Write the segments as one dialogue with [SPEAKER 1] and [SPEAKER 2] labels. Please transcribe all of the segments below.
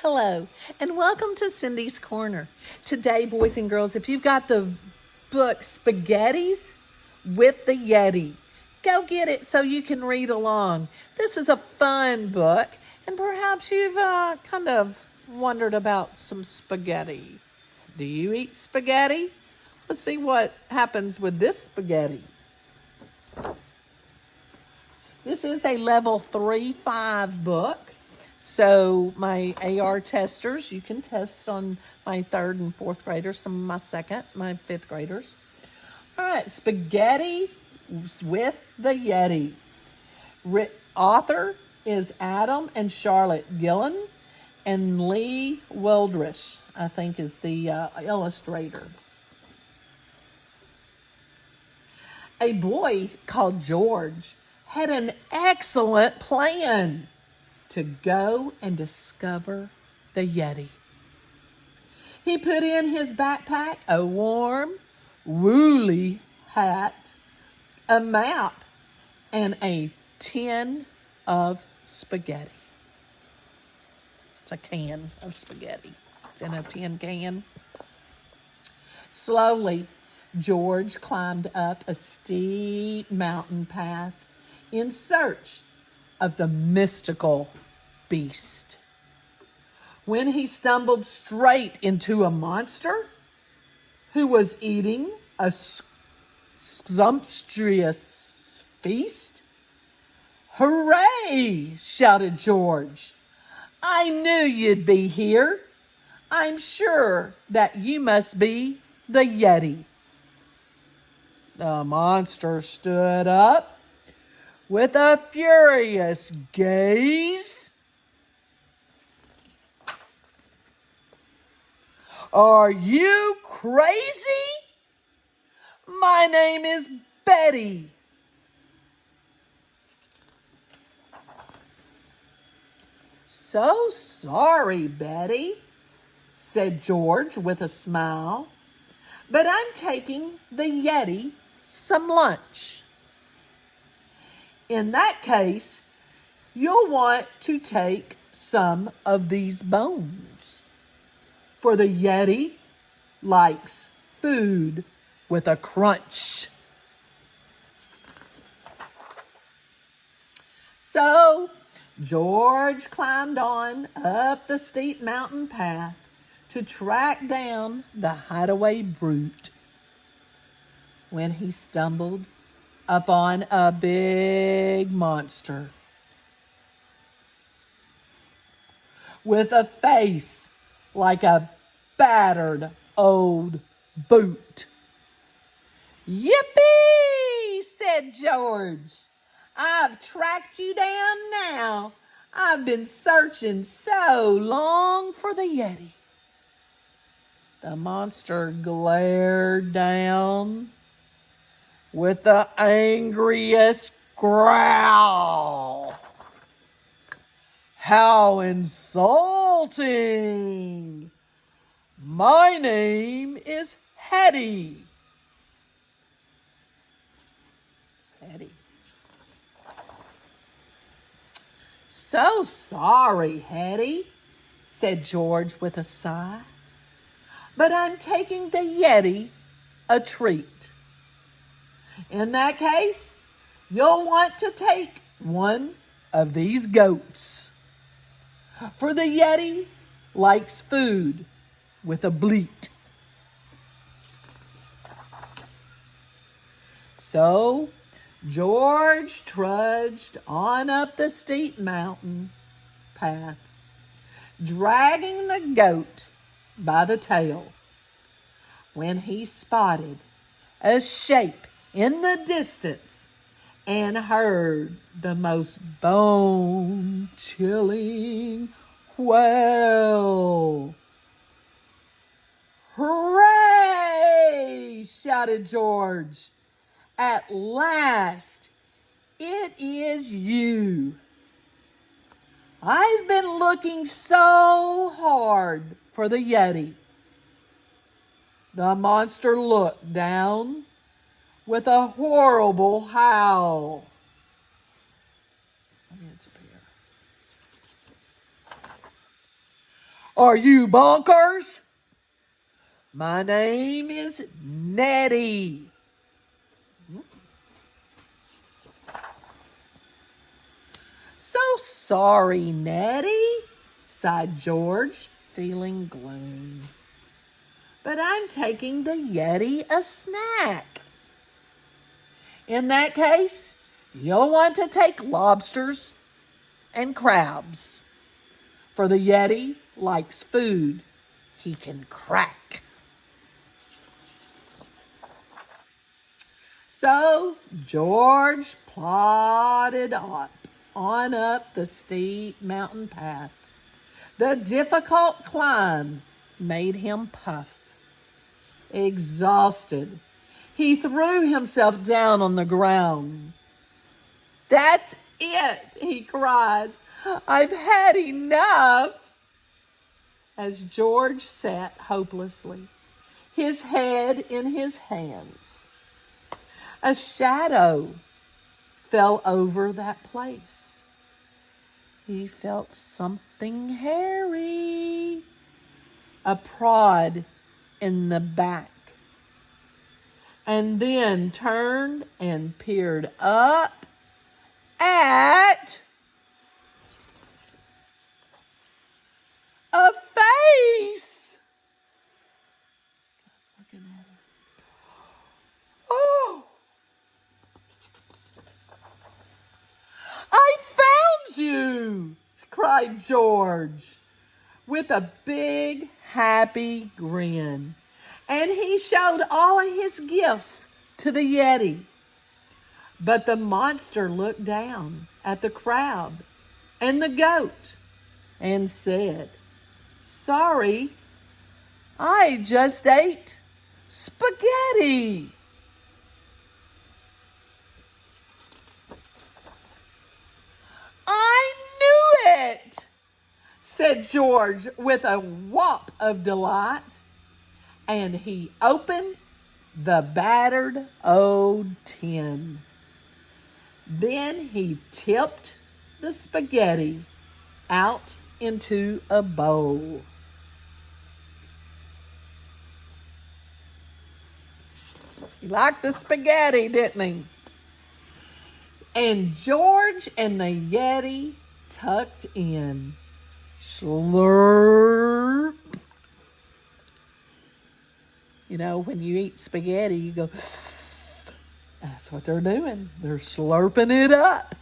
[SPEAKER 1] Hello, and welcome to Cindy's Corner. Today, boys and girls, if you've got the book Spaghettis with the Yeti, go get it so you can read along. This is a fun book, and perhaps you've kind of wondered about some spaghetti. Do you eat spaghetti? Let's see what happens with this spaghetti. This is a level 3-5 book. So my AR testers, you can test on my 3rd and 4th graders, some of my 5th graders. All right, Spaghetti with the Yeti. Author is Adam and Charlotte Guillain, and Lee Wildrish, I think, is the illustrator. A boy called George had an excellent plan to go and discover the Yeti. He put in his backpack a warm, woolly hat, a map, and a tin of spaghetti. It's a can of spaghetti. It's in a tin can. Slowly, George climbed up a steep mountain path in search of the mystical beast. When he stumbled straight into a monster who was eating a sumptuous feast. "Hooray!" shouted George. "I knew you'd be here. I'm sure that you must be the Yeti." The monster stood up with a furious gaze. "Are you crazy? My name is Betty." "So sorry, Betty," said George with a smile, "but I'm taking the Yeti some lunch." "In that case, you'll want to take some of these bones, for the Yeti likes food with a crunch." So George climbed on up the steep mountain path to track down the hideaway brute. When he stumbled upon a big monster with a face like a battered old boot. "Yippee!" said George. "I've tracked you down now. I've been searching so long for the Yeti." The monster glared down with the angriest growl. "How insulting! My name is Hetty." Hetty. "So sorry, Hetty," said George with a sigh, "but I'm taking the Yeti a treat. In that case, you'll want to take one of these goats, for the Yeti likes food with a bleat." So George trudged on up the steep mountain path, dragging the goat by the tail, when he spotted a shape in the distance and heard the most bone-chilling wail. "Hooray!" shouted George. "At last, it is you. I've been looking so hard for the Yeti." The monster looked down with a horrible howl. Let me disappear. Are you bonkers? My name is Nettie. So sorry, Nettie, sighed George, feeling gloom. But I'm taking the Yeti a snack. In that case, you'll want to take lobsters and crabs. For the Yeti likes food he can crack. So George plodded on up the steep mountain path. The difficult climb made him puff. Exhausted, he threw himself down on the ground. That's it, he cried. I've had enough. As George sat hopelessly, his head in his hands, a shadow fell over that place. He felt something hairy, a prod in the back, and then turned and peered up at a face. Looking at it. Oh, I found you, cried George with a big, happy grin. And he showed all of his gifts to the Yeti. But the monster looked down at the crab and the goat and said, sorry, I just ate spaghetti. I knew it, said George with a whop of delight. And he opened the battered old tin. Then he tipped the spaghetti out into a bowl. He liked the spaghetti, didn't he? And George and the Yeti tucked in. Slurp. You know, when you eat spaghetti, you go, that's what they're doing. They're slurping it up.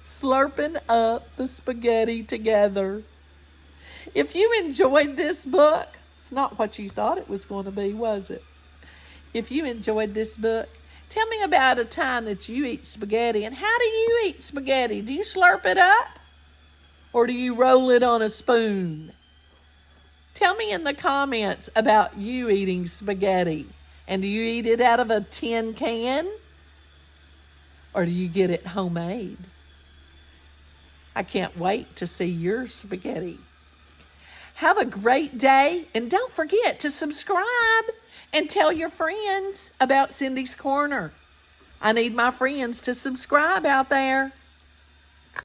[SPEAKER 1] Slurping up the spaghetti together. If you enjoyed this book, it's not what you thought it was going to be, was it? If you enjoyed this book, tell me about a time that you eat spaghetti. And how do you eat spaghetti? Do you slurp it up? Or do you roll it on a spoon? Tell me in the comments about you eating spaghetti. And do you eat it out of a tin can? Or do you get it homemade? I can't wait to see your spaghetti. Have a great day. And don't forget to subscribe and tell your friends about Cindy's Corner. I need my friends to subscribe out there.